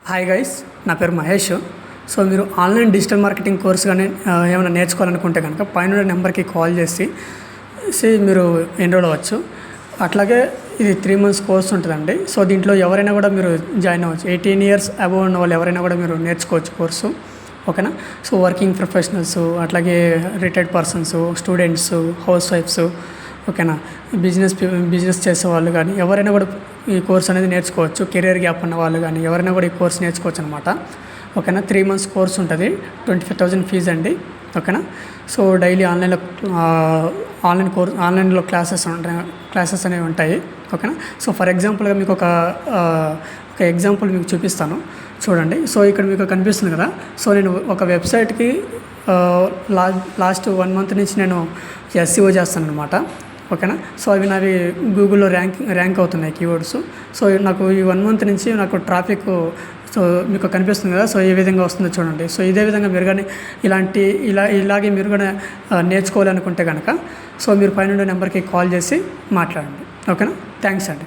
Hi guys, నా పేరు Mahesh. So మీరు ఆన్లైన్ డిజిటల్ మార్కెటింగ్ కోర్స్ కానీ ఏమైనా నేర్చుకోవాలనుకుంటే కనుక పైన నెంబర్కి కాల్ చేసి మీరు ఎన్రోల్ అవ్వచ్చు. అట్లాగే ఇది 3 months కోర్స్ ఉంటుందండి. సో దీంట్లో ఎవరైనా కూడా మీరు జాయిన్ అవ్వచ్చు. 18 years అబోవ్ ఉన్న వాళ్ళు ఎవరైనా కూడా మీరు నేర్చుకోవచ్చు కోర్సు. ఓకేనా. సో వర్కింగ్ ప్రొఫెషనల్స్, అట్లాగే రిటైర్డ్ పర్సన్స్, స్టూడెంట్స్, హౌస్ వైఫ్స్, ఓకేనా, బిజినెస్ చేసే వాళ్ళు కానీ ఎవరైనా కూడా ఈ కోర్స్ అనేది నేర్చుకోవచ్చు. కెరీర్ గ్యాప్ ఉన్న వాళ్ళు కానీ ఎవరైనా కూడా ఈ కోర్స్ నేర్చుకోవచ్చు అనమాట. ఓకేనా. 3 months కోర్స్ ఉంటుంది. 25,000 ఫీజు అండి. ఓకేనా. సో డైలీ ఆన్లైన్లో క్లాసెస్ అనేవి ఉంటాయి. ఓకేనా. సో ఫర్ ఎగ్జాంపుల్గా మీకు ఒక ఎగ్జాంపుల్ మీకు చూపిస్తాను చూడండి. సో ఇక్కడ మీకు కనిపిస్తుంది కదా. సో నేను ఒక వెబ్సైట్కి లాస్ట్ 1 month నుంచి నేను SEO చేస్తాను అనమాట. ఓకేనా. సో అవి నావి గూగుల్లో ర్యాంక్ అవుతున్నాయి కీవర్డ్స్. సో నాకు ఈ 1 month నుంచి నాకు ట్రాఫిక్ సో మీకు కనిపిస్తుంది కదా. సో ఏ విధంగా వస్తుందో చూడండి. సో ఇదే విధంగా మీరు కానీ ఇలాగే మీరు కూడా నేర్చుకోవాలనుకుంటే కనుక సో మీరు పైన నెంబర్కి కాల్ చేసి మాట్లాడండి. ఓకేనా. థ్యాంక్స్ అండి.